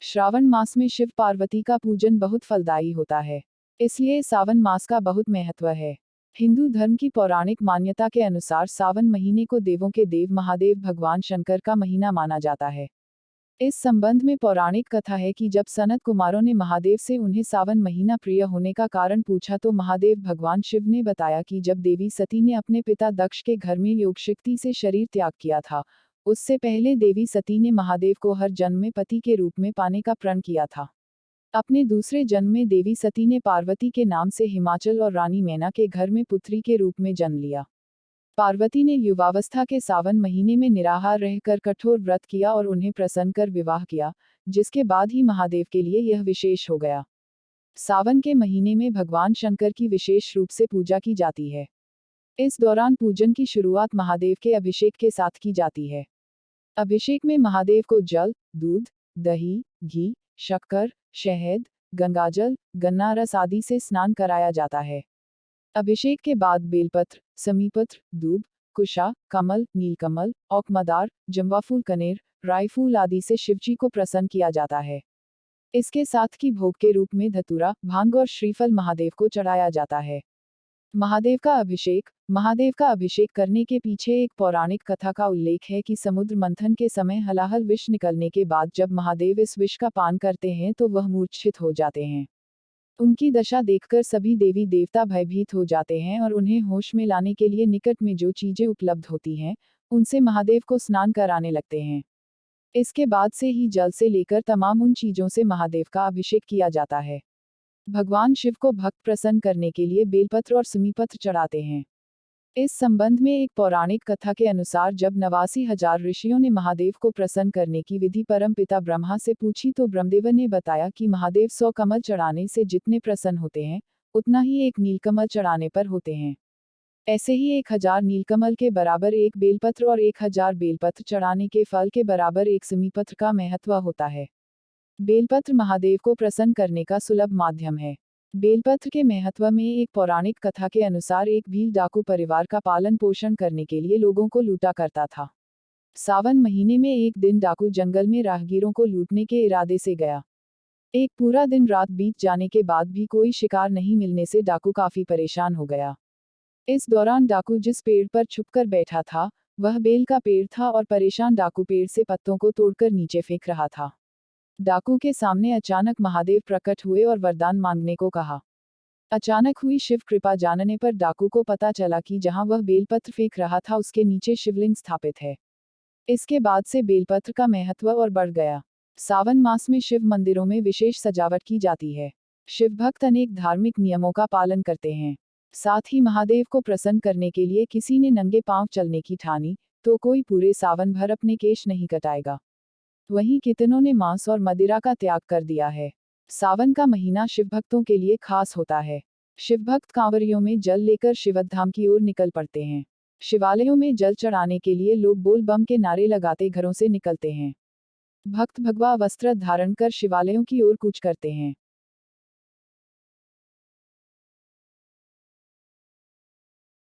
श्रावण मास में शिव पार्वती का पूजन बहुत फलदायी होता है। इसलिए सावन मास का बहुत महत्व है। हिंदू धर्म की पौराणिक मान्यता के अनुसार सावन महीने को देवों के देव महादेव भगवान शंकर का महीना माना जाता है। इस संबंध में पौराणिक कथा है कि जब सनत कुमारों ने महादेव से उन्हें सावन महीना प्रिय होने का कारण पूछा तो महादेव भगवान शिव ने बताया कि जब देवी सती ने अपने पिता दक्ष के घर में योग शक्ति से शरीर त्याग किया था, उससे पहले देवी सती ने महादेव को हर जन्म में पति के रूप में पाने का प्रण किया था। अपने दूसरे जन्म में देवी सती ने पार्वती के नाम से हिमाचल और रानी मैना के घर में पुत्री के रूप में जन्म लिया। पार्वती ने युवावस्था के सावन महीने में निराहार रहकर कठोर व्रत किया और उन्हें प्रसन्न कर विवाह किया, जिसके बाद ही महादेव के लिए यह विशेष हो गया। सावन के महीने में भगवान शंकर की विशेष रूप से पूजा की जाती है। इस दौरान पूजन की शुरुआत महादेव के अभिषेक के साथ की जाती है। अभिषेक में महादेव को जल, दूध, दही, घी, शक्कर, शहद, गंगाजल, गन्ना रस आदि से स्नान कराया जाता है। अभिषेक के बाद बेलपत्र, समीपत्र, दूब, कुशा, कमल, नीलकमल, औकमदार, जम्वाफूल, कनेर, राईफूल आदि से शिवजी को प्रसन्न किया जाता है। इसके साथ की भोग के रूप में धतूरा, भांग और श्रीफल महादेव को चढ़ाया जाता है। महादेव का अभिषेक करने के पीछे एक पौराणिक कथा का उल्लेख है कि समुद्र मंथन के समय हलाहल विष निकलने के बाद जब महादेव इस विष का पान करते हैं तो वह मूर्छित हो जाते हैं। उनकी दशा देखकर सभी देवी देवता भयभीत हो जाते हैं और उन्हें होश में लाने के लिए निकट में जो चीजें उपलब्ध होती हैं, उनसे महादेव को स्नान कराने लगते हैं। इसके बाद से ही जल से लेकर तमाम उन चीजों से महादेव का अभिषेक किया जाता है। भगवान शिव को भक्त प्रसन्न करने के लिए बेलपत्र और समीपत्र चढ़ाते हैं। इस संबंध में एक पौराणिक कथा के अनुसार जब 89,000 ऋषियों ने महादेव को प्रसन्न करने की विधि परम पिता ब्रह्मा से पूछी तो ब्रह्मदेव ने बताया कि महादेव 100 कमल चढ़ाने से जितने प्रसन्न होते हैं, उतना ही एक नीलकमल चढ़ाने पर होते हैं। ऐसे ही 1000 नीलकमल के बराबर एक बेलपत्र और 1000 बेलपत्र चढ़ाने के फल के बराबर एक समीपत्र का महत्व होता है। बेलपत्र महादेव को प्रसन्न करने का सुलभ माध्यम है। बेलपत्र के महत्व में एक पौराणिक कथा के अनुसार एक भील डाकू परिवार का पालन पोषण करने के लिए लोगों को लूटा करता था। सावन महीने में एक दिन डाकू जंगल में राहगीरों को लूटने के इरादे से गया। एक पूरा दिन रात बीत जाने के बाद भी कोई शिकार नहीं मिलने से डाकू काफी परेशान हो गया। इस दौरान डाकू जिस पेड़ पर छुपकर बैठा था, वह बेल का पेड़ था और परेशान डाकू पेड़ से पत्तों को तोड़कर नीचे फेंक रहा था। डाकू के सामने अचानक महादेव प्रकट हुए और वरदान मांगने को कहा। अचानक हुई शिव कृपा जानने पर डाकू को पता चला कि जहां वह बेलपत्र फेंक रहा था उसके नीचे शिवलिंग स्थापित है। इसके बाद से बेलपत्र का महत्व और बढ़ गया। सावन मास में शिव मंदिरों में विशेष सजावट की जाती है। शिव भक्त अनेक धार्मिक नियमों का पालन करते हैं। साथ ही महादेव को प्रसन्न करने के लिए किसी ने नंगे पांव चलने की ठानी तो कोई पूरे सावन भर अपने केश नहीं कटाएगा। वहीं कितनों ने मांस और मदिरा का त्याग कर दिया है। सावन का महीना शिव भक्तों के लिए खास होता है। शिव भक्त कांवरियों में जल लेकर शिवधाम की ओर निकल पड़ते हैं। शिवालयों में जल चढ़ाने के लिए लोग बोल बम के नारे लगाते घरों से निकलते हैं। भक्त भगवा वस्त्र धारण कर शिवालयों की ओर कूच करते हैं।